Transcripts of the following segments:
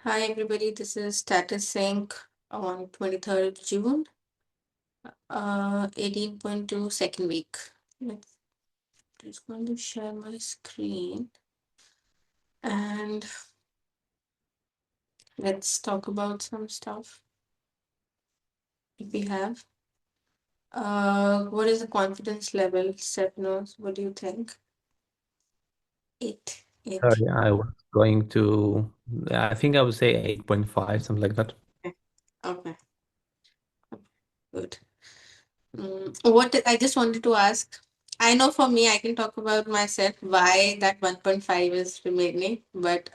Hi everybody, this is Status Sync on 23rd of June, 18.2 second week. Let's just going to share my screen and let's talk about some stuff if we have. What is the confidence level, Stephanos? What do you think? Eight. Sorry, I was going to, I think I would say 8.5, something like that. Okay. Okay. Good. What I just wanted to ask, I know for me, I can talk about myself why that 1.5 is remaining, but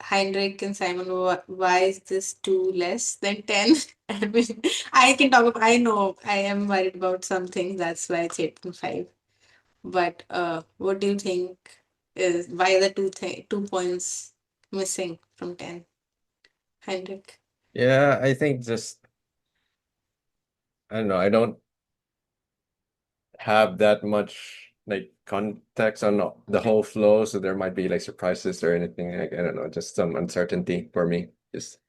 Heinrich and Simon, why is this two less than 10? I mean, I can talk about, I know I am worried about some things, that's why it's 8.5. But what do you think is why the 2 points missing from 10, Heinrich? Yeah, I think just I don't know. I don't have that much like context on the whole flow, so there might be like surprises or anything. Like I don't know, just some uncertainty for me. Just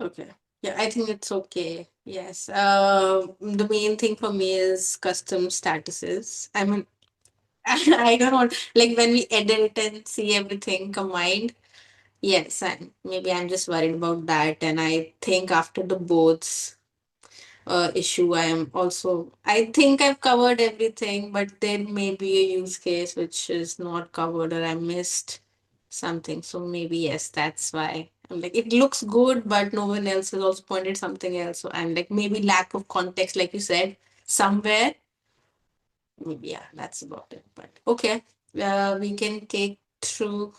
Okay. Yeah, I think it's okay. Yes. The main thing for me is custom statuses. I mean, I don't want like when we edit and see everything combined. Yes, and maybe I'm just worried about that. And I think after the boards issue, I think I've covered everything, but there may be a use case which is not covered or I missed something. So maybe yes, that's why I'm like it looks good, but no one else has also pointed something else. So I'm like maybe lack of context, like you said, somewhere. Maybe yeah, that's about it. But okay, we can take through.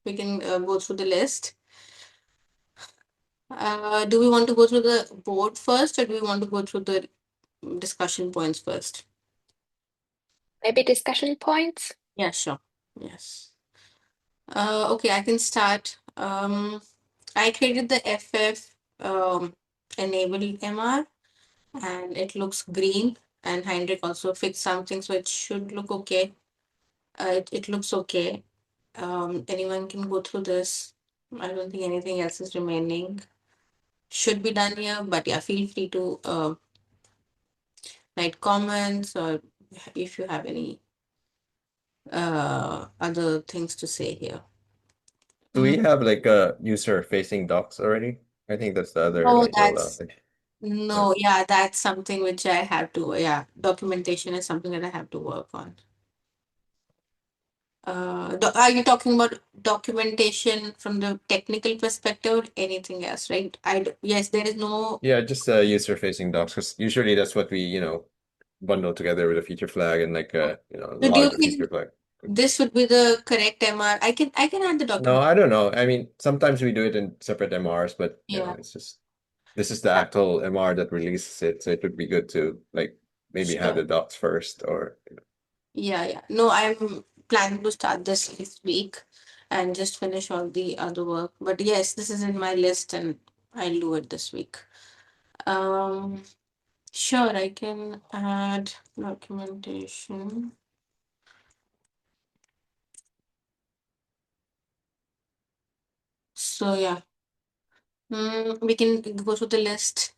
We can go through the list. Do we want to go through the board first, or do we want to go through the discussion points first? Maybe discussion points? Yeah, sure. Yes. Okay, I can start. I created the FF enable MR and it looks green. And Heinrich also fixed something, so it should look okay. It looks okay. Anyone can go through this. I don't think anything else is remaining. Should be done here, but yeah, feel free to write comments or if you have any other things to say here. do we have like a user facing docs already? I think that's the other No, little thing. Yeah. no, yeah, that's something which I have to, yeah, documentation is something that I have to work on. Are you talking about documentation from the technical perspective or anything else, right? Yes, there is no. Yeah, just user facing docs because usually that's what we bundle together with a feature flag and like So do you log the feature think flag. this would be the correct MR? I can add the No, document. I don't know. I mean, sometimes we do it in separate MRs, but Yeah, it's just this is the actual MR that releases it, so it would be good to like maybe have sure. the docs first or Yeah, yeah. No, I'm planning to start this week and just finish all the other work. But yes, this is in my list and I'll do it this week. Um, sure, I can add documentation. So yeah, we can go through the list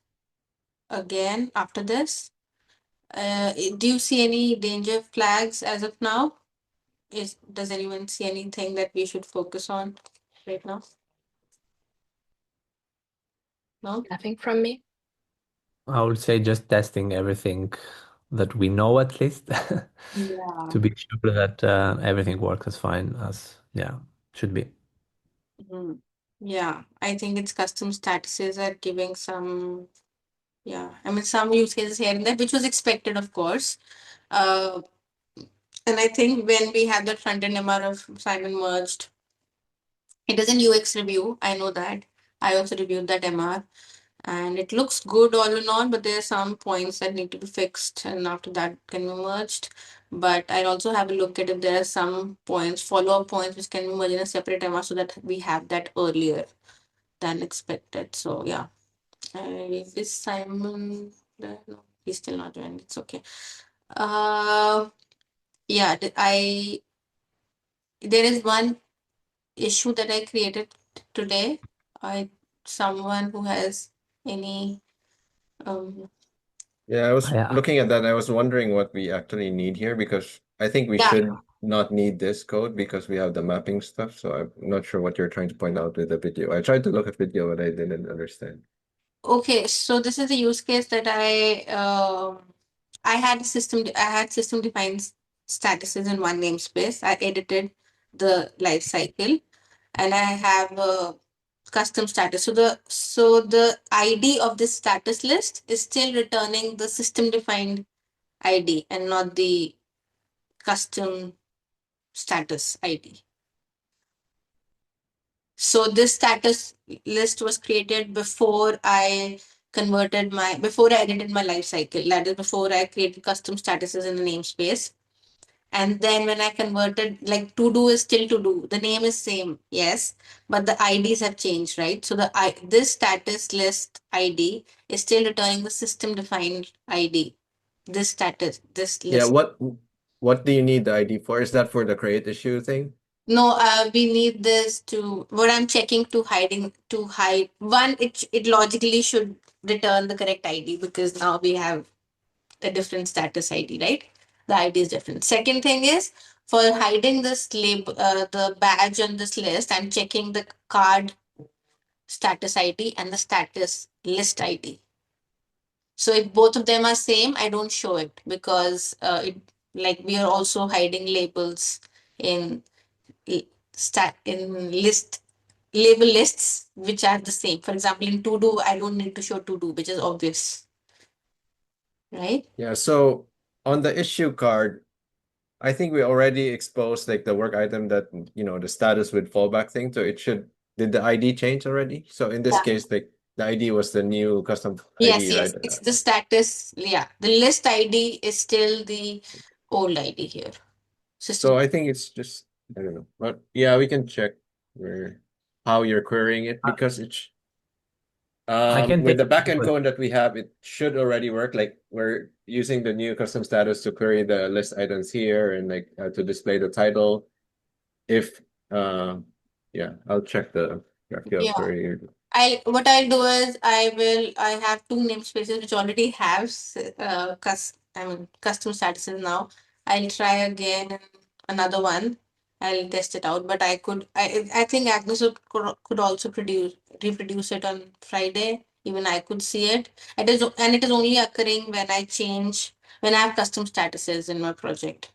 again after this. Do you see any danger flags as of now? Does anyone see anything that we should focus on right now? No? Nothing from me. I would say just testing everything that we know at least Yeah. to be sure that everything works as fine as, yeah, should be. Mhm. Yeah, I think its custom statuses are giving some, yeah, I mean, some use cases here and there, which was expected, of course. Uh, and I think when we had that front end MR of Simon merged, it is an UX review. I know that. I also reviewed that MR and it looks good all in all, but there are some points that need to be fixed and after that can be merged. But I'll also have a look at if there are some points, follow-up points, which can be merged in a separate MR so that we have that earlier than expected. So yeah, is Simon there? No, he's still not joined. It's okay. Uh, yeah, there is one issue that I created today. I someone who has any Yeah, I was Yeah. looking at that. I was wondering what we actually need here because I think we yeah. should not need this code because we have the mapping stuff. So I'm not sure what you're trying to point out with the video. I tried to look at video, but I didn't understand. Okay, so this is a use case that I had system defined statuses in one namespace. I edited the life cycle and I have a custom status. So the ID of this status list is still returning the system defined ID and not the custom status ID. So this status list was created before I edited my life cycle. That is before I created custom statuses in the namespace. And then when I converted, like to do is still to do. The name is same, yes, but the IDs have changed, right? So this status list ID is still returning the system defined ID. This Yeah, list. what do you need the ID for? Is that for the create issue thing? No, we need this to what I'm checking to hide one. It logically should return the correct ID because now we have a different status ID, right? The ID is different. Second thing is for hiding this label, the badge on this list. I'm checking the card status ID and the status list ID. So if both of them are same, I don't show it because it like we are also hiding labels in in list label lists which are the same. For example, in to do, I don't need to show to do, which is obvious, right? Yeah, so on the issue card, I think we already exposed like the work item that the status with fallback thing. So did the ID change already? So in this Yeah. case, like the ID was the new custom Yes, ID, yes. right? It's the status. Yeah. The list ID is still the old ID here. So System. I think it's just I don't know. But yeah, we can check where how you're querying it I because I can with take the a backend look. code that we have, it should already work. Like we're using the new custom status to query the list items here and like to display the title. If yeah, I'll check the GraphQL Yeah. query. I'll do is I have two namespaces which already have custom statuses now. I'll try again another one. I'll test it out. But I think Agnes could also reproduce it on Friday. Even I could see it. It is only occurring when I have custom statuses in my project.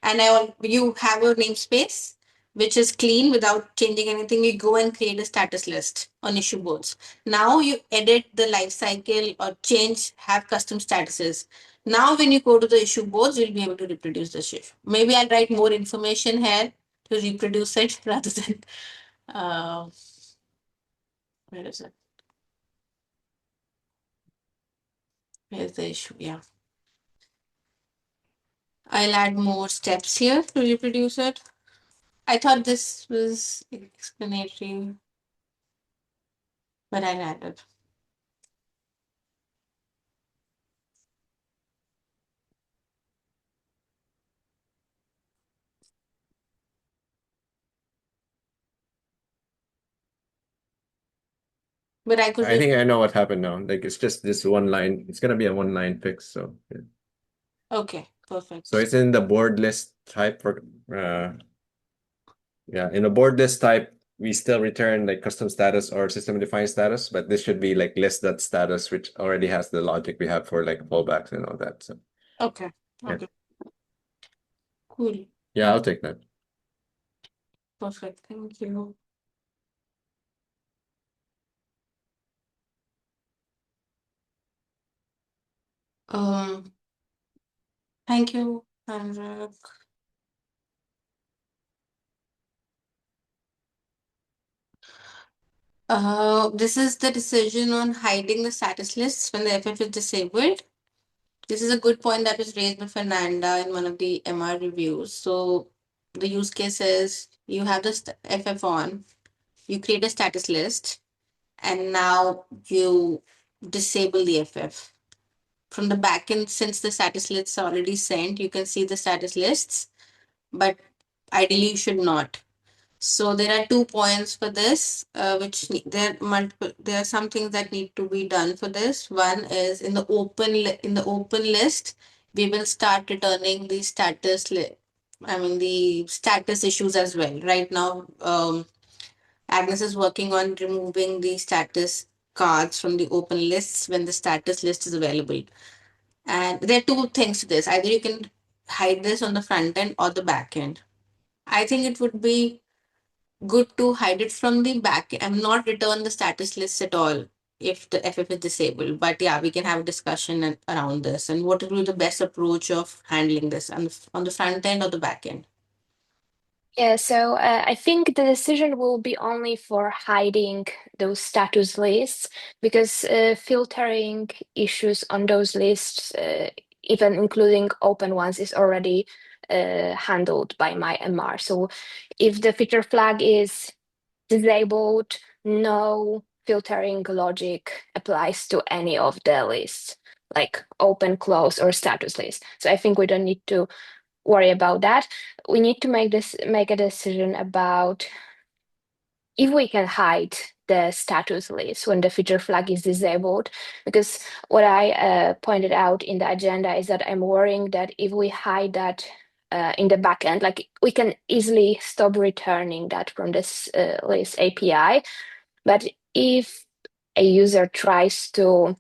And you have a namespace which is clean without changing anything. You go and create a status list on issue boards. Now you edit the life cycle or have custom statuses. Now when you go to the issue boards, you'll be able to reproduce the shift. Maybe I'll write more information here to reproduce it rather than uh, where is it? Where's the issue? Yeah. I'll add more steps here to reproduce it. I thought this was explanatory, but I'll add it. But I could I just think I know what happened now. Like it's just this one line. It's gonna be a one line fix. So yeah. okay, So perfect. it's in the board list type for yeah, in the board list type, we still return like custom status or system defined status, but this should be like list.status, which already has the logic we have for like fallbacks and all that. So Okay, yeah, okay, cool. yeah, Uh, I'll take that. Perfect. Thank you. Um, Thank you, Anurag. This is the decision on hiding the status lists when the FF is disabled. This is a good point that was raised by Fernanda in one of the MR reviews. So the use case is you have the FF on, you create a status list, and now you disable the FF. From the backend, since the status lists are already sent, you can see the status lists, but ideally you should not. So there are 2 points for this, there are multiple. There are some things that need to be done for this. One is in the open list, we will start returning the the status issues as well. Right now, Agnes is working on removing the status cards from the open lists when the status list is available. And there are two things to this. Either you can hide this on the front end or the back end. I think it would be good to hide it from the back and not return the status list at all if the FF is disabled. But yeah, we can have a discussion around this and what will be the best approach of handling this on the front end or the back end. Yeah, so I think the decision will be only for hiding those status lists because filtering issues on those lists, even including open ones, is already handled by my MR. So if the feature flag is disabled, no filtering logic applies to any of the lists, like open, close, or status list. So I think we don't need to worry about that. We need to make a decision about if we can hide the status list when the feature flag is disabled, because what I pointed out in the agenda is that I'm worrying that if we hide that in the backend, like we can easily stop returning that from this list API. But if a user tries to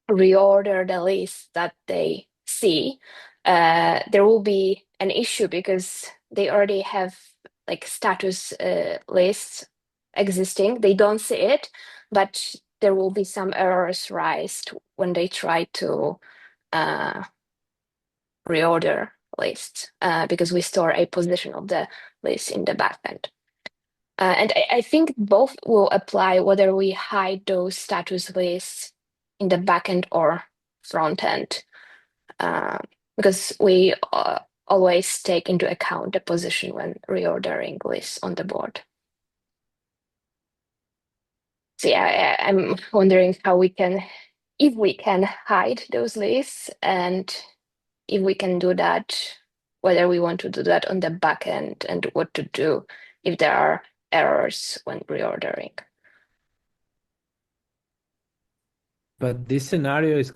reorder the list that they see, there will be an issue because they already have like status lists existing. They don't see it, but there will be some errors raised when they try to reorder lists because we store a position of the list in the backend. And I think both will apply whether we hide those status lists in the backend or front end, because we always take into account the position when reordering lists on the board. So yeah, I'm wondering how we can, if we can hide those lists, and if we can do that, whether we want to do that on the backend and what to do if there are errors when reordering. But this scenario is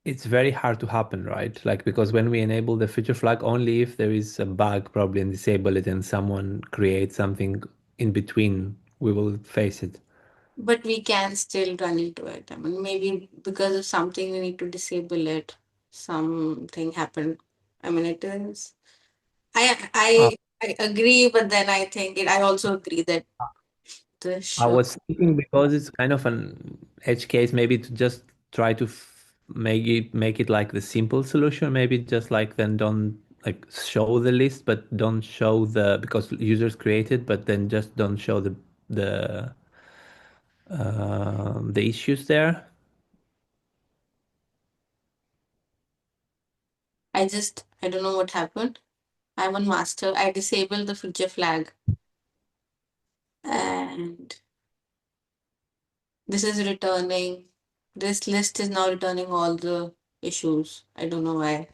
it's very hard to happen, right? Like, because when we enable the feature flag, only if there is a bug probably and disable it and someone creates something in between, we will face it. But we can still run into it. I mean, maybe because of something we need to disable it. Something happened. I mean, it is. I Uh, I I agree, but then I also agree that the I show. was thinking because it's kind of an edge case, maybe to just try to make it like the simple solution. Maybe just like then don't like show the list, but don't show because users created, but then just don't show the the issues there. I don't know what happened. I'm on master. I disabled the feature flag, and this is returning. This list is now returning all the issues. I don't know why.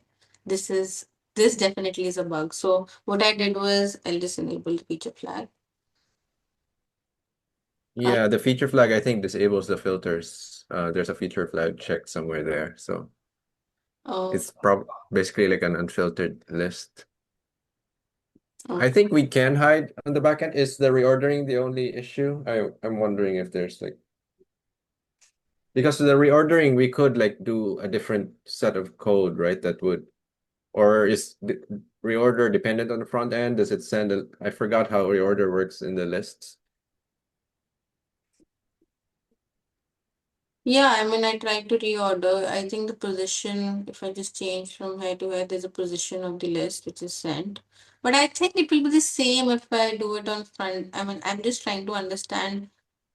This is this definitely is a bug. So what I did was I'll just enable the feature flag. Yeah, the feature flag I think disables the filters. There's a feature flag check somewhere there, so Oh, it's basically like an unfiltered list. oh. I think we can hide on the backend. Is the reordering the only issue? I'm wondering if there's like, because the reordering we could like do a different set of code, right? That would, or is the reorder dependent on the front end? Does it send I forgot how reorder works in the lists. Yeah, I mean, I tried to reorder. I think the position, if I just change from here to here, there's a position of the list which is sent. But I think it will be the same if I do it on front. I mean, I'm just trying to understand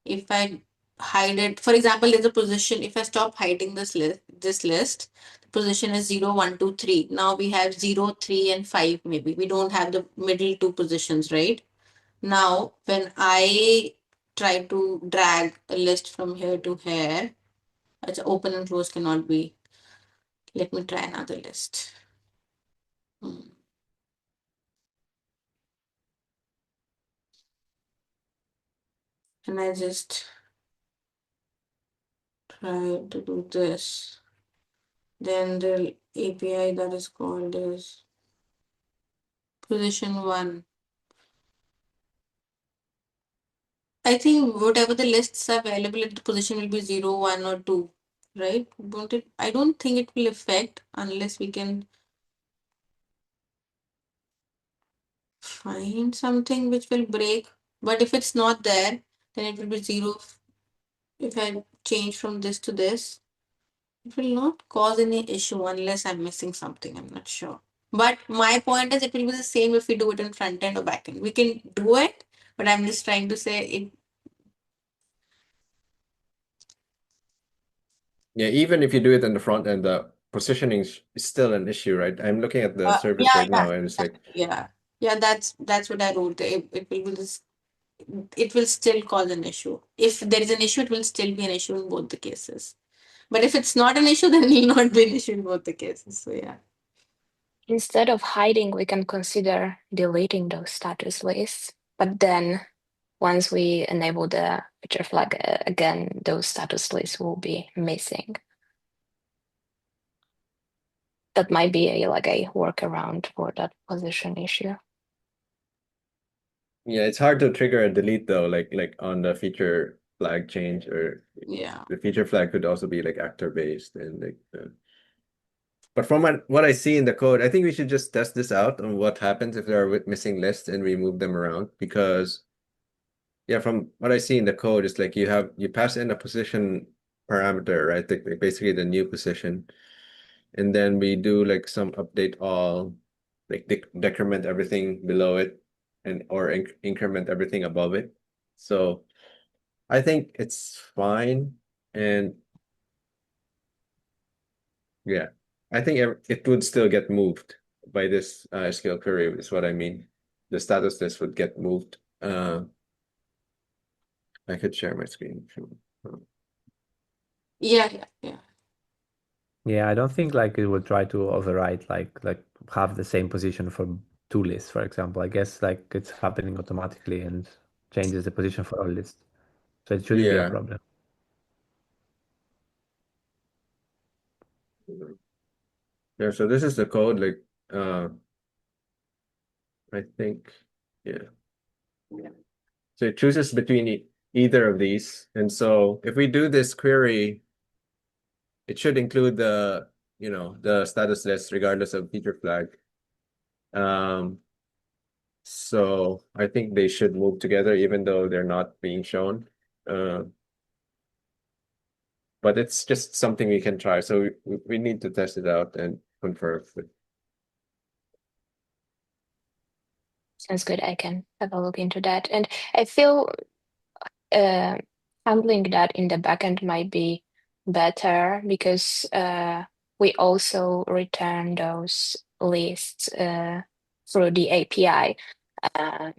if I hide it. For example, there's a position. If I stop hiding this list, the position is 0, 1, 2, 3. Now we have 0, 3, and 5 maybe. We don't have the middle two positions, right? Now, when I try to drag a list from here to here, it's open and close cannot be. Let me try another list. Hmm. and I just try to do this, then the API that is called is position 1. I think whatever the lists are available at the position will be 0, 1, or 2, right? Won't it? I don't think it will affect unless we can find something which will break. But if it's not there, then it will be 0. If I change from this to this, it will not cause any issue unless I'm missing something. I'm not sure. But my point is, it will be the same if we do it in front end or back end. We can do it, but I'm just trying to say it. Yeah, even if you do it in the front end, the positioning is still an issue, right? I'm looking at the service Yeah, right now, and it's like, yeah, yeah. That's what I wrote. It will be this. It will still cause an issue. If there is an issue, it will still be an issue in both the cases. But if it's not an issue, then it will not be an issue in both the cases. So yeah. Instead of hiding, we can consider deleting those status lists. But then once we enable the feature flag again, those status lists will be missing. That might be a workaround for that position issue. yeah, it's hard to trigger a delete though, like on the feature flag change, or Yeah. the feature flag could also be like actor based and like. But from what I see in the code, I think we should just test this out on what happens if there are missing lists and we move them around, because yeah, from what I see in the code, it's like you pass in a position parameter, right? Like basically the new position, and then we do like some update all, like decrement everything below it, and or increment everything above it. So I think it's fine, and yeah, I think it would still get moved by this SQL query, is what I mean. The status list would get moved. I could share my screen if you want. Yeah, yeah, yeah. Yeah, I don't think like it will try to overwrite like have the same position for two lists, for example. I guess like it's happening automatically and changes the position for all lists. So it shouldn't be a Yeah. problem. Yeah, so this is the code, like I think, yeah. So it chooses between either of these. And so if we do this query, it should include the status list regardless of feature flag. So I think they should move together even though they're not being shown. But it's just something we can try. So we need to test it out and confirm. Sounds good. I can have a look into that. And I feel uh, handling that in the backend might be better because we also return those lists through the API.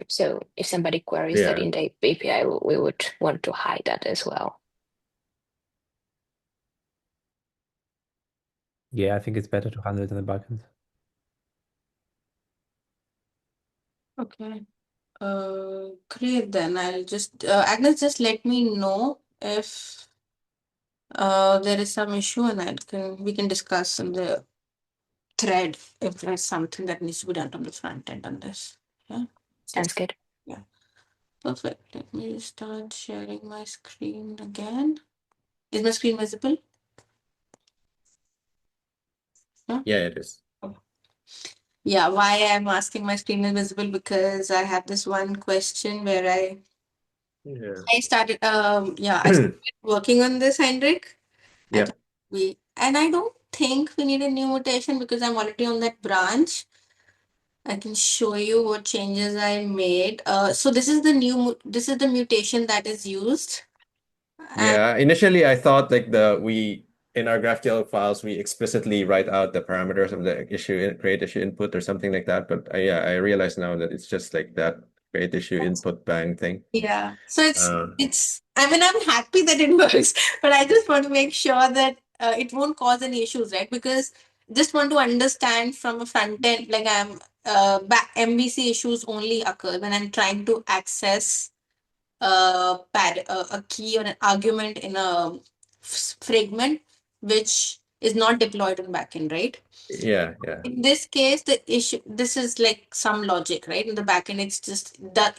So if somebody queries that Yeah. in the API, we would want to hide that as well. Yeah, I think it's better to handle it in the backend. Okay. Great then. I'll just Agnes, just let me know if there is some issue, and we can discuss in the thread if there's something that needs to be done on the front end on this. Yeah. Sounds good. Yeah. Perfect. Let me start sharing my screen again. Is my screen visible? Yeah. Yeah, it is. Yeah, why I'm asking my screen is visible because I have this one question where Yeah. I started I started working on this, Heinrich. I Yeah. thought and I don't think we need a new mutation because I'm already on that branch. I can show you what changes I made. So this is the mutation that is used. And Yeah, initially I thought like we in our GraphQL files we explicitly write out the parameters of the create issue input or something like that. But yeah, I realize now that it's just like that create issue input bang thing. yeah, so Uh, it's I mean I'm happy that it works, but I just want to make sure that it won't cause any issues, right? Because just want to understand from a front end, like I'm back MVC issues only occur when I'm trying to access a key or an argument in a fragment which is not deployed in backend, right? Yeah, yeah. In this case, the issue, this is like some logic, right? In the backend, it's just that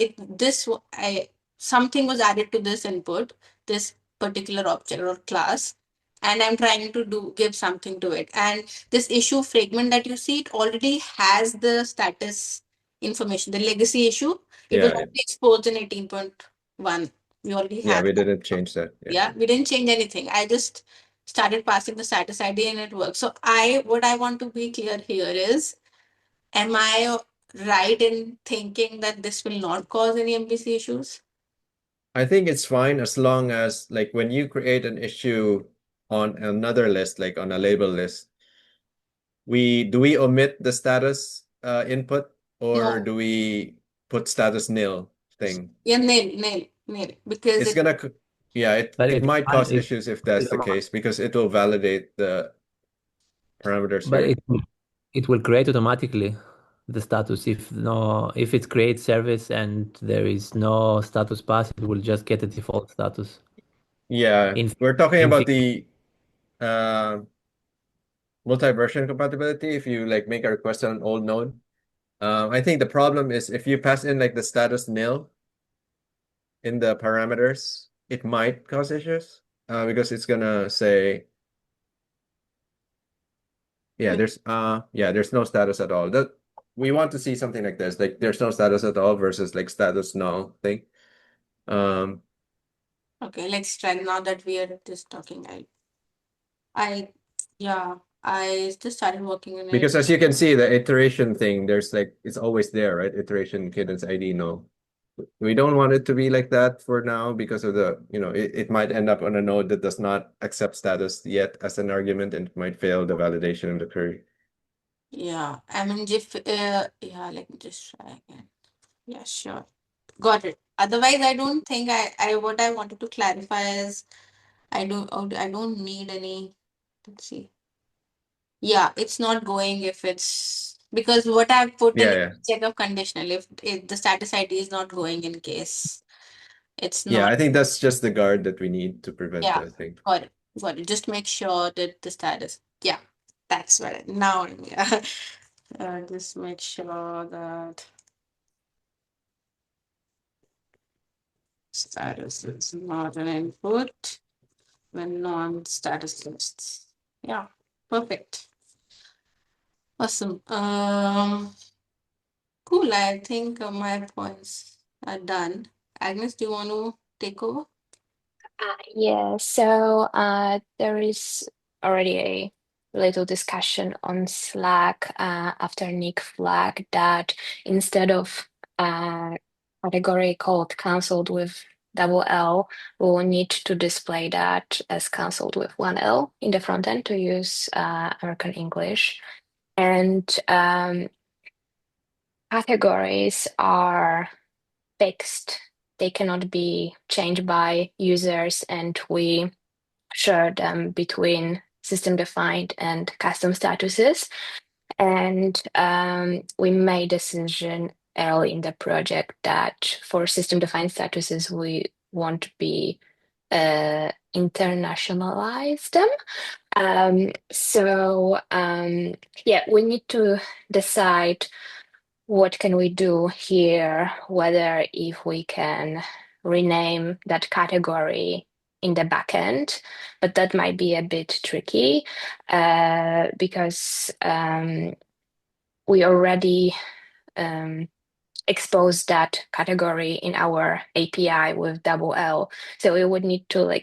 something was added to this input, this particular object or class, and I'm trying to give something to it. And this issue fragment that you see, it already has the status information, the legacy issue. It was Yeah, already exposed in 18.1. We already yeah, have we that. didn't change that. Yeah. Yeah, we didn't change anything. I just started passing the status ID and it works. So what I want to be clear here is, am I right in thinking that this will not cause any MVC issues? I think it's fine as long as like when you create an issue on another list, like on a label list, we omit the status input, or No. do we put status nil thing? Yeah, nail. Because It's it, gonna yeah, But it might cause it, issues if that's the case, because it will validate the parameters but here. it will create automatically the status. If it creates service and there is no status pass, it will just get a default status. Yeah, In we're talking in about the uh, multi-version compatibility. If you like make a request on an old node, I think the problem is if you pass in like the status nil in the parameters, it might cause issues because it's gonna say, there's no status at all. That we want to see something like this, like there's no status at all versus like status null thing. Um, okay, let's try now that we are just talking. I, yeah, I just started working on it. because as you can see, the iteration thing, there's like it's always there, right? Iteration cadence ID null. We don't want it to be like that for now because of the, it might end up on a node that does not accept status yet as an argument, and it might fail the validation of the query. Yeah, I mean, if, yeah, let me just try again. Yeah, sure. Got it. Otherwise, I don't think what I wanted to clarify is I don't need any, let's see. Yeah, it's not going if it's because what I've put Yeah, in yeah. check of conditional, if the status ID is not going in case it's Yeah, not, I think that's just the guard that we need to prevent yeah, the thing. got it. Got it. Just make sure that the status, yeah, that's what now, yeah. Just make sure that status is not an input when non-status lists. Yeah, perfect. Awesome. Cool. I think my points are done. Agnes, do you want to take over? Yeah, so there is already a little discussion on Slack after Nick flagged that instead of category called cancelled with double L, we'll need to display that as cancelled with one L in the front end to use American English. And categories are fixed. They cannot be changed by users, and we share them between system defined and custom statuses. And we made a decision early in the project that for system defined statuses, we won't be internationalize them. Yeah, we need to decide what can we do here, whether if we can rename that category in the backend, but that might be a bit tricky because we already exposed that category in our API with double L. So we would need to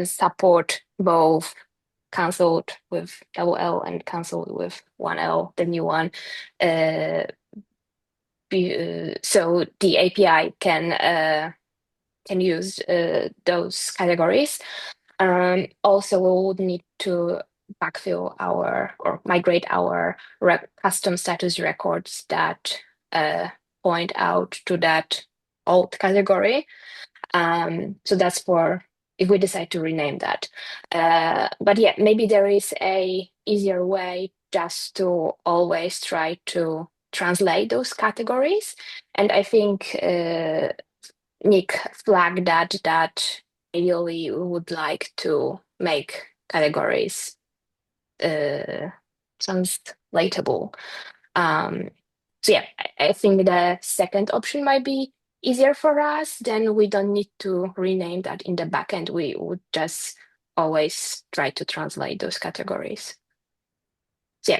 support both cancelled with double L and cancelled with one L, the new one. So the API can use those categories. Also, we would need to backfill or migrate our custom status records that point out to that old category. So that's for if we decide to rename that. But yeah, maybe there is a easier way just to always try to translate those categories. And I think Nick flagged that ideally we would like to make categories translatable. So yeah, I think the second option might be easier for us. Then we don't need to rename that in the backend. We would just always try to translate those categories. So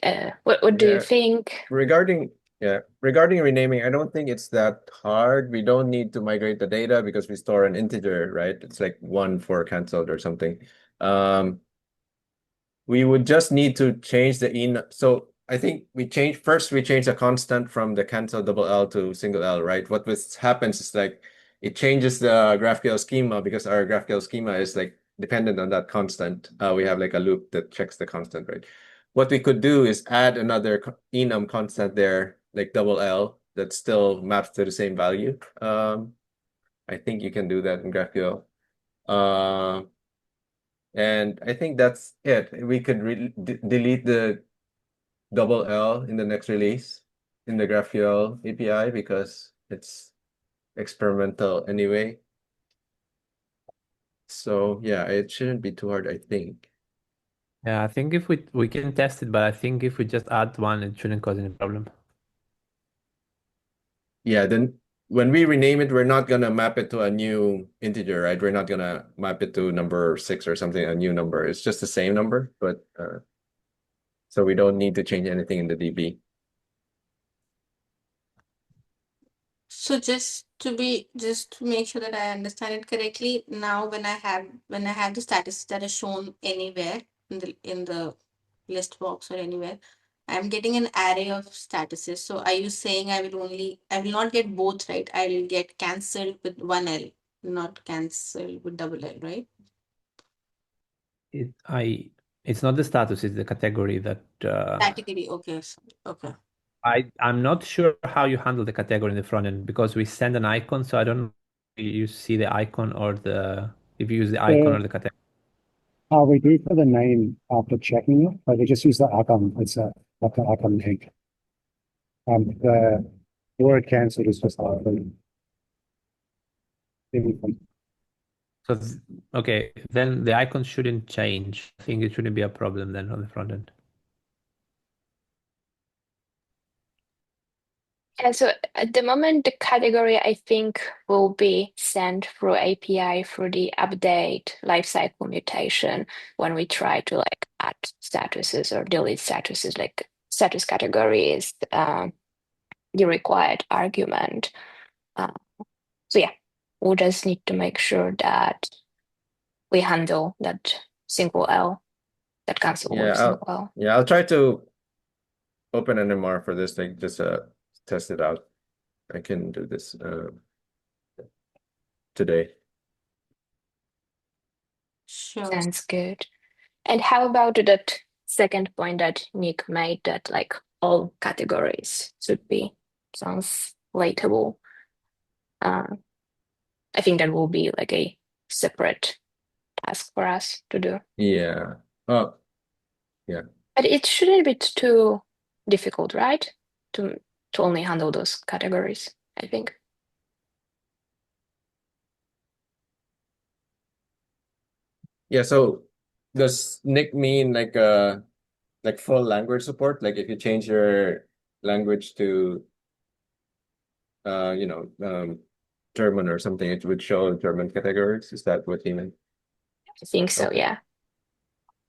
yeah, what do you Yeah. think? Regarding renaming, I don't think it's that hard. We don't need to migrate the data because we store an integer, right? It's like 1 for canceled or something. We would just need to change the so I think we change a constant from the cancel double L to single L, right? What happens is like it changes the GraphQL schema because our GraphQL schema is like dependent on that constant. We have like a loop that checks the constant, right? What we could do is add another enum constant there, like double L, that still maps to the same value. I think you can do that in GraphQL. And I think that's it. We could delete the double L in the next release in the GraphQL API because it's experimental anyway. So yeah, it shouldn't be too hard, I think. Yeah, I think if we can test it, but I think if we just add one, it shouldn't cause any problem. Yeah, then when we rename it, we're not gonna map it to a new integer, right? We're not gonna map it to number 6 or something, a new number. It's just the same number, but so we don't need to change anything in the DB. So just to make sure that I understand it correctly, now when I have the status that is shown anywhere in the list box or anywhere, I'm getting an array of statuses. So are you saying I will not get both, right? I'll get cancelled with one L, not cancelled with double L, right? It's not the status, it's the category that Category, okay. Okay. I'm not sure how you handle the category in the front end because we send an icon, so I don't know if you see the icon or if you use the icon or the category. We do for the name after checking it, but we just use the icon. It's like an icon name. The word cancelled is just icon. So okay, then the icon shouldn't change. I think it shouldn't be a problem then on the front end. And so at the moment, the category I think will be sent through API through the update lifecycle mutation when we try to like add statuses or delete statuses, like status category is the required argument. So yeah, we'll just need to make sure that we handle that single L, that cancel with single L. I'll try to open an MR for this thing, just test it out. I can do this today. Sure. Sounds good. And how about that second point that Nick made that like all categories should be translatable? I think that will be like a separate task for us to do. Yeah. Oh, yeah. But it shouldn't be too difficult, right? To only handle those categories, I think. Yeah, so does Nick mean like full language support? Like if you change your language to German or something, it would show German categories. Is that what he meant? I think so, Okay. yeah.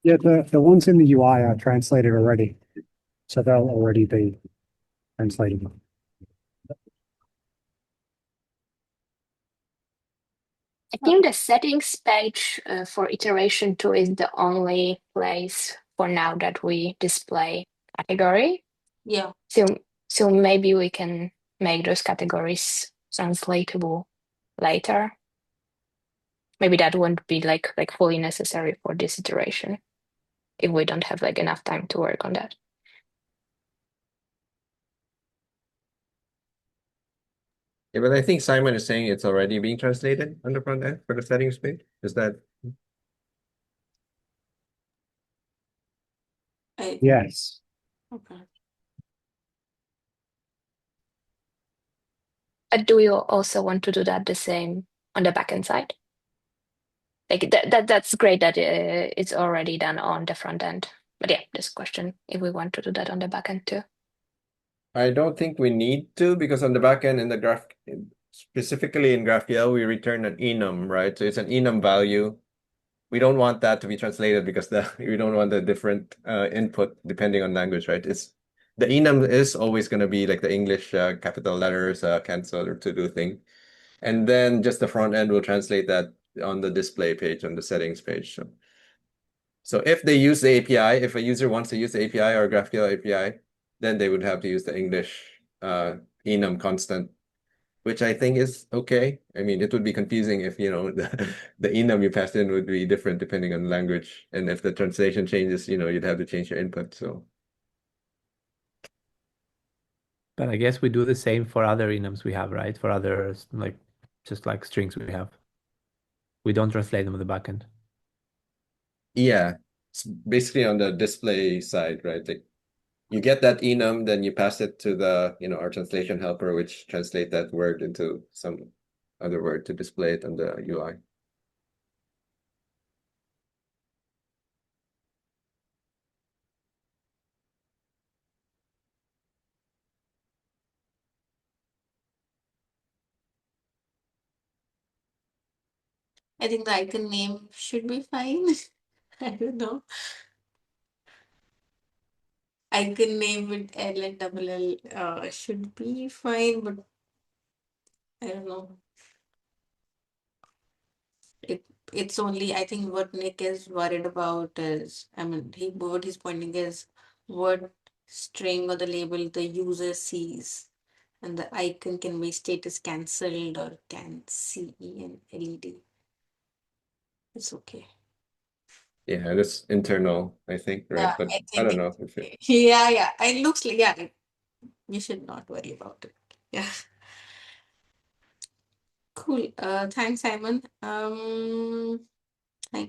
Yeah, the ones in the UI are translated already. So they'll already be translated. I think the settings page for iteration 2 is the only place for now that we display category. Yeah. So maybe we can make those categories translatable later. Maybe that won't be like fully necessary for this iteration if we don't have like enough time to work on that. Yeah, but I think Simon is saying it's already being translated on the front end for the settings page. Is that? Yes. Okay. But do you also want to do that the same on the backend side? Like that's great that it's already done on the front end. But yeah, this question if we want to do that on the backend too. I don't think we need to, because on the back end in the graph, specifically in GraphQL, we return an enum, right? So it's an enum value. We don't want that to be translated because we don't want a different input depending on language, right? It's the enum is always going to be like the English capital letters, cancel or to do thing. And then just the front end will translate that on the display page, on the settings page. So if they use the API, if a user wants to use the API or GraphQL API, then they would have to use the English enum constant, which I think is okay. I mean, it would be confusing if, the enum you passed in would be different depending on language. And if the translation changes, you'd have to change your input. So But I guess we do the same for other enums we have, right? For others, like just like strings we have. We don't translate them on the backend. yeah, it's basically on the display side, right? Like you get that enum, then you pass it to the, our translation helper, which translate that word into some other word to display it on the UI. I think the icon name should be fine. I don't know. Icon name with L and double L should be fine, but I don't know. It's only, I think what Nick is worried about is, I mean, what he's pointing is what string or the label the user sees, and the icon can be status cancelled or can see an LED. It's okay. Yeah, that's internal, I think, right? Yeah, But I I think don't know if it. yeah. It looks like, yeah, you should not worry about it. Yeah. Cool. Thanks, Simon. Thank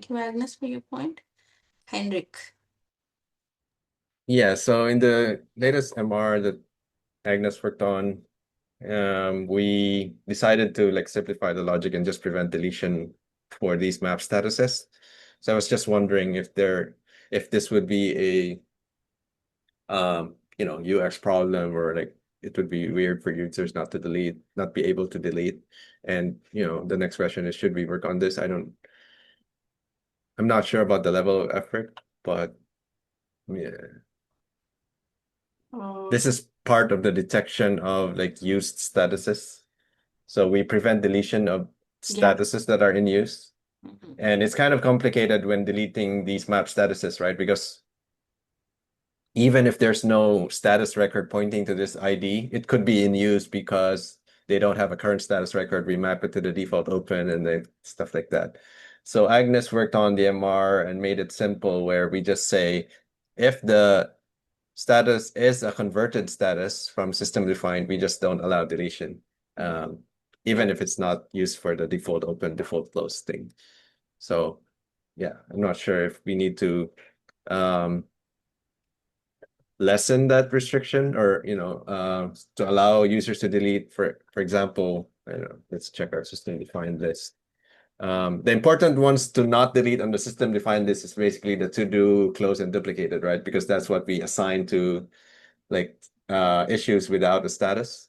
you, Agnes, for your point. Henrik. Yeah, so in the latest MR that Agnes worked on, we decided to like simplify the logic and just prevent deletion for these map statuses. So I was just wondering if this would be a UX problem, or like it would be weird for users not be able to delete. And the next question is, should we work on this? I'm not sure about the level of effort, but yeah. Uh, This is part of the detection of like used statuses. So we prevent deletion of yeah. statuses that are in use. Mhm. And it's kind of complicated when deleting these map statuses, right? Because even if there's no status record pointing to this ID, it could be in use because they don't have a current status record. We map it to the default open and then stuff like that. So Agnes worked on the MR and made it simple where we just say, if the status is a converted status from system defined, we just don't allow deletion, even if it's not used for the default open, default close thing. So yeah, I'm not sure if we need to lessen that restriction, or to allow users to delete, for example, I don't know, let's check our system defined list. The important ones to not delete on the system defined list is basically the to do, close, and duplicated, right? Because that's what we assign to like issues without a status.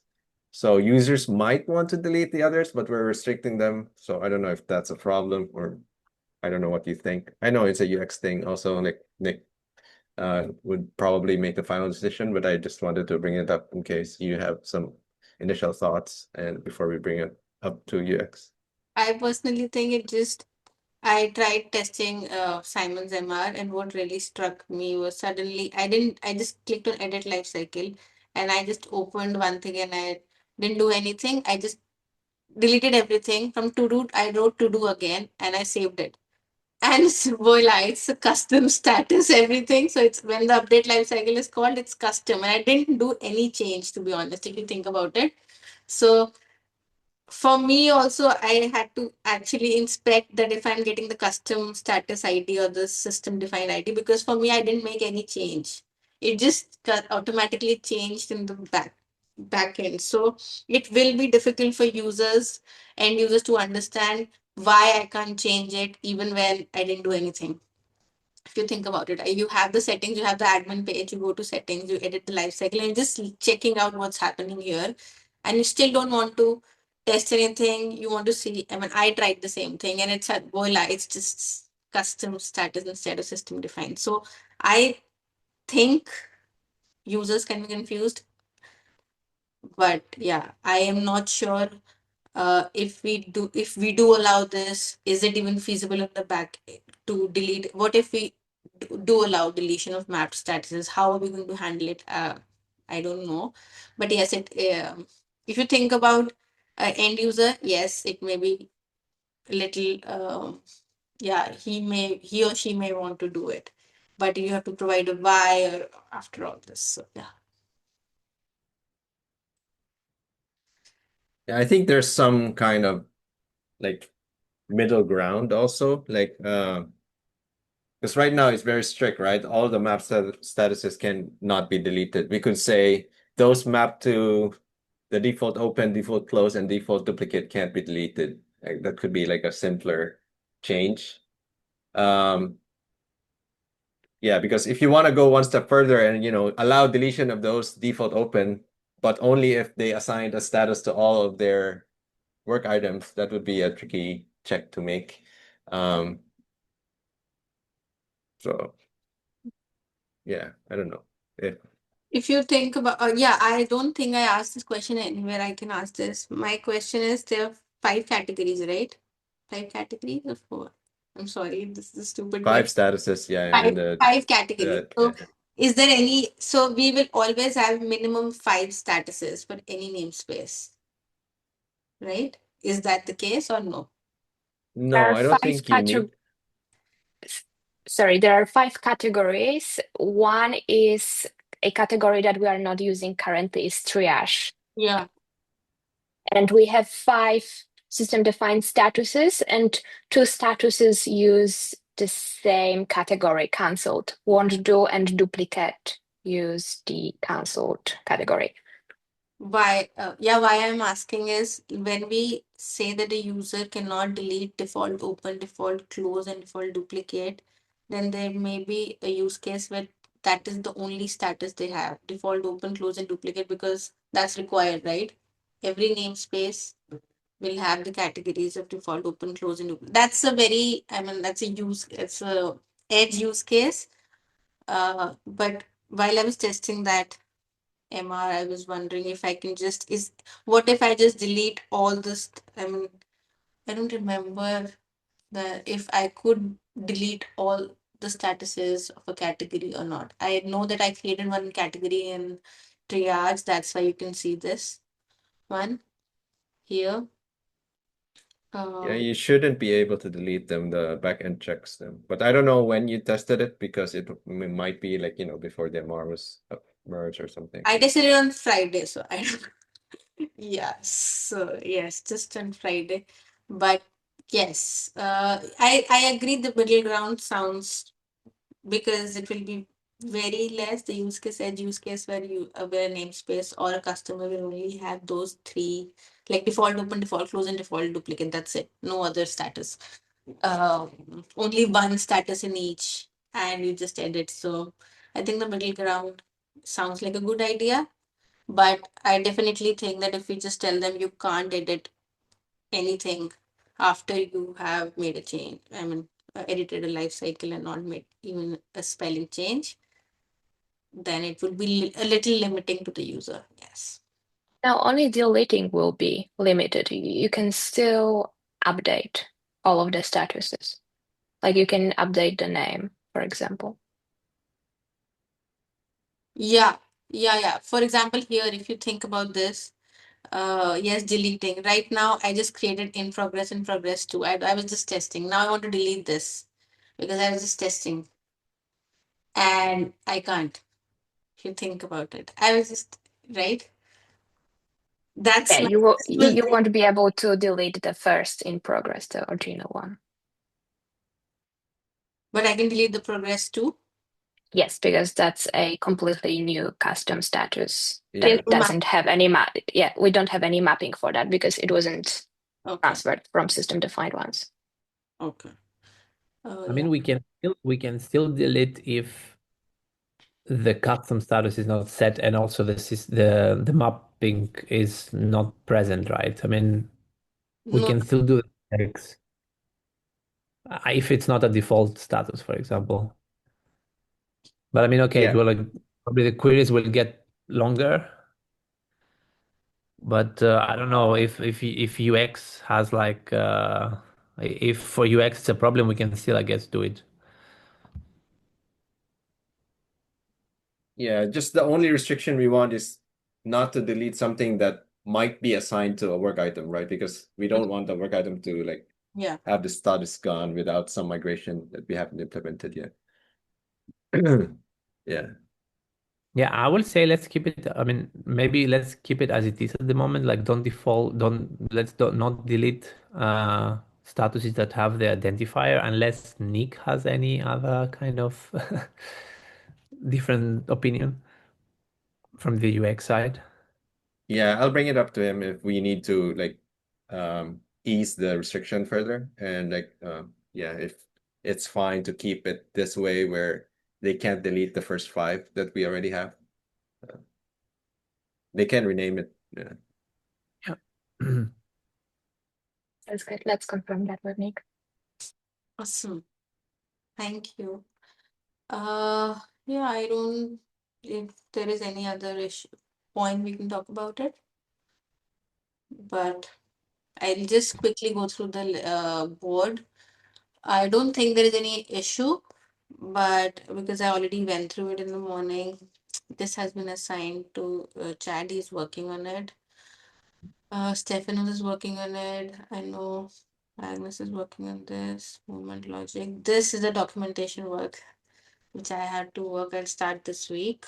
So users might want to delete the others, but we're restricting them. So I don't know if that's a problem, or I don't know what you think. I know it's a UX thing also, like Nick would probably make the final decision, but I just wanted to bring it up in case you have some initial thoughts and before we bring it up to UX. I personally think I tried testing Simon's MR, and what really struck me was suddenly I just clicked on edit lifecycle, and I just opened one thing and I didn't do anything. I just deleted everything from to do. I wrote to do again and I saved it. And voila, it's a custom status, everything. So it's when the update lifecycle is called, it's custom. And I didn't do any change, to be honest, if you think about it. So for me also, I had to actually inspect that if I'm getting the custom status ID or the system defined ID, because for me, I didn't make any change. It just got automatically changed in the back. backend. So it will be difficult for end users to understand why I can't change it even when I didn't do anything. If you think about it, you have the settings, you have the admin page, you go to settings, you edit the lifecycle, and just checking out what's happening here. And you still don't want to test anything. You want to see, I mean, I tried the same thing and it's at voila, it's just custom status instead of system defined. So I think users can be confused, but yeah, I am not sure if we do allow this, is it even feasible in the back to delete? What if we do allow deletion of mapped statuses? How are we going to handle it? I don't know, but yes, it if you think about end user, yes, it may be a little yeah, he or she may want to do it, but you have to provide a why or after all this. So yeah. Yeah, I think there's some kind of like middle ground also, like because right now it's very strict, right? All the map statuses can not be deleted. We could say those mapped to the default open, default close, and default duplicate can't be deleted. Like, that could be like a simpler change. Yeah, because if you want to go one step further and allow deletion of those default open, but only if they assigned a status to all of their work items, that would be a tricky check to make. So yeah, I don't know. If you think about, yeah, I don't think I asked this question anywhere. I can ask this. My question is, there are 5 categories, right? 5 categories or 4? I'm sorry, this is a stupid Five question. statuses, yeah, in Five, the five categories. So, yeah. is there any? So we will always have minimum 5 statuses for any namespace, right? Is that the case or no? There No, are I don't five think you need. Sorry, there are 5 categories. One is a category that we are not using currently is triage. Yeah. And we have 5 system-defined statuses, and 2 statuses use the same category, cancelled. Won't do and duplicate use the cancelled category. Why I'm asking is, when we say that a user cannot delete default open, default close, and default duplicate, then there may be a use case where that is the only status they have, default open, close, and duplicate, because that's required, right? Every namespace will have the categories of default open, close, and duplicate. That's a very, I mean, it's a edge use case. But while I was testing that MR, I was wondering if I can what if I just delete all this? I mean, I don't remember if I could delete all the statuses of a category or not. I know that I created one category in triage. That's why you can see this one here. Yeah, Um, you shouldn't be able to delete them. The backend checks them. But I don't know when you tested it because it might be like, before the MR was merged or something. I tested it on Friday, so I don't. Yes, so yes, just on Friday. But yes, I agree the middle ground sounds, because it will be very less the edge use case where where a namespace or a customer will only have those 3, like default open, default close, and default duplicate. That's it. No other status. Only one status in each, and you just edit. So I think the middle ground sounds like a good idea. But I definitely think that if we just tell them you can't edit anything after you have made a change, I mean, edited a life cycle and not made even a spelling change, then it would be a little limiting to the user. Yes. Now, only deleting will be limited. You can still update all of the statuses. Like you can update the name, for example. Yeah. Yeah. For example, here, if you think about this, yes, deleting. Right now, I just created in progress too. I was just testing. Now I want to delete this because I was just testing and I can't. If you think about it, I was just, right? That's Yeah, my you will simple you won't be able to delete the first in progress, the original one. but I can delete the progress too. Yes, because that's a completely new custom status Yeah. that doesn't have any map. Yeah, we don't have any mapping for that because it wasn't Okay. transferred from system defined ones. Okay. I mean, we can still delete if the custom status is not set and also the mapping is not present, right? I mean, we No, can still do checks if it's not a default status, for example. But I mean, okay, Yeah. well, like, probably the queries will get longer. But I don't know if UX has like if for UX it's a problem, we can still, I guess, do it. Yeah. Just the only restriction we want is not to delete something that might be assigned to a work item, right? Because we don't want the work item to like yeah. have the status gone without some migration that we haven't implemented yet. Yeah. Yeah, I will say let's keep it. I mean, maybe let's keep it as it is at the moment. Like, don't default. Don't not delete statuses that have the identifier unless Nick has any other kind of different opinion from the UX side. Yeah, I'll bring it up to him if we need to like ease the restriction further. And like yeah, if it's fine to keep it this way where they can't delete the first 5 that we already have. They can rename it. Yeah. Yeah. That's good. Let's confirm that with Nick. Awesome. Thank you. Yeah, I don't, if there is any other issue point we can talk about it, but I'll just quickly go through the board. I don't think there is any issue, but because I already went through it in the morning, this has been assigned to Chad. He's working on it. Stephanos is working on it. I know Agnes is working on this. Movement logic. This is the documentation work which I had to work. I'll start this week.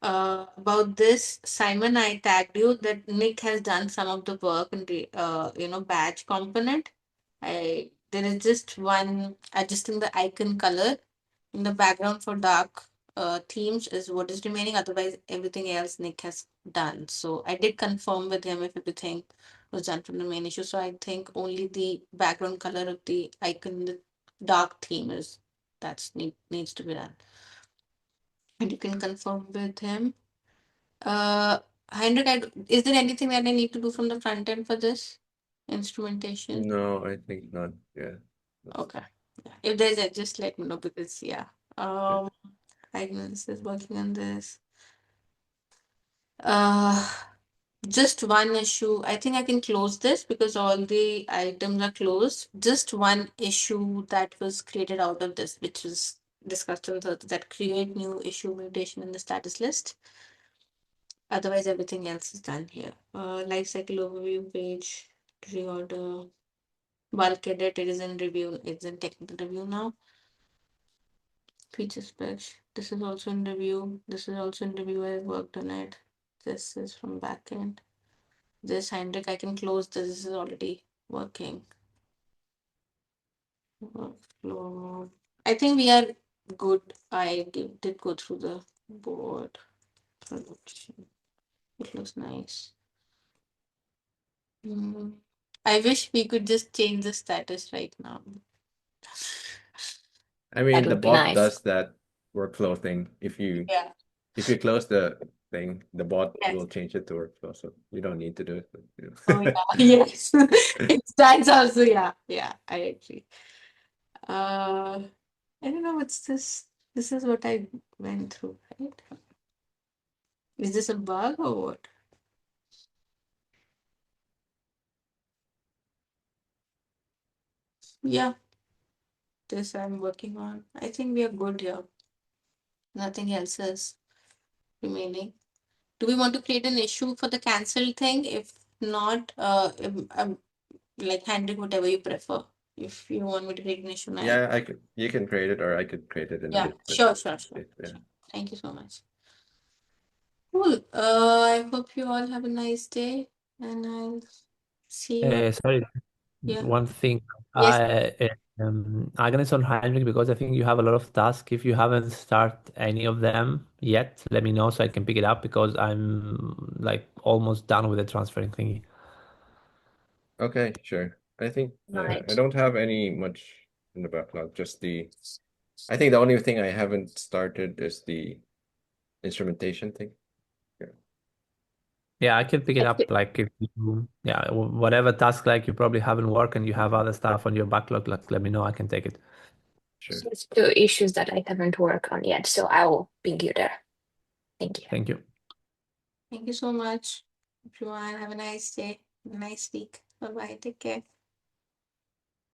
About this, Simon, I tagged you that Nick has done some of the work in the badge component. There is just one adjusting the icon color in the background for dark themes is what is remaining. Otherwise, everything else Nick has done. So I did confirm with him if everything was done from the main issue. So I think only the background color of the icon, the dark theme is needs to be done. And you can confirm with him. Uh, Heinrich, is there anything that I need to do from the front end for this instrumentation? No, I think not. Yeah. Okay. Yeah. If there's a, just let me know because yeah. Yeah. Agnes is working on this. Uh, just one issue. I think I can close this because all the items are closed. Just one issue that was created out of this, which was discussed on that create new issue mutation in the status list. Otherwise, everything else is done here. Life cycle overview page, reorder, bulk edit, it is in review, it's in technical review now. Feature specs, this is also in review. This is also in review, I worked on it. This is from backend. This Heinrich, I can close this, this is already working. Workflow. I think we are good. I did go through the board production. It looks nice. I wish we could just change the status right now. I That mean, the would be bot nice. does that workflow thing. Yeah. If you close the thing, the bot Yes. will change it to workflow. So you don't need to do it. But, Oh yeah. Yes. That's also yeah. Yeah. I agree. Uh, I don't know what's this. This is what I went through, right? Is this a bug or what? Yeah. This I'm working on. I think we are good here. Nothing else is remaining. Do we want to create an issue for the cancel thing? If not, like handle whatever you prefer. If you want me to create an issue now. Yeah, I could. You can create it, or I could create it in a Yeah, bit. But sure, sure, sure, yeah. sure. Thank you so much. Cool. I hope you all have a nice day and I'll see you. Sorry, Yeah. one thing. Yes. Agnes on Heinrich, because I think you have a lot of tasks. If you haven't started any of them yet, let me know so I can pick it up because I'm like almost done with the transferring thingy. Okay, sure. I think I Right. don't have any much in the backlog. I think the only thing I haven't started is the instrumentation thing. Yeah, I can pick it I up like if you, yeah, whatever task like you probably haven't worked and you have other stuff on your backlog, like let me know, I can take it. Sure. There's two issues that I haven't worked on yet, so I will ping you there. Thank you. Thank you. Thank you so much, everyone. Have a nice day, a nice week. Bye bye. Take care.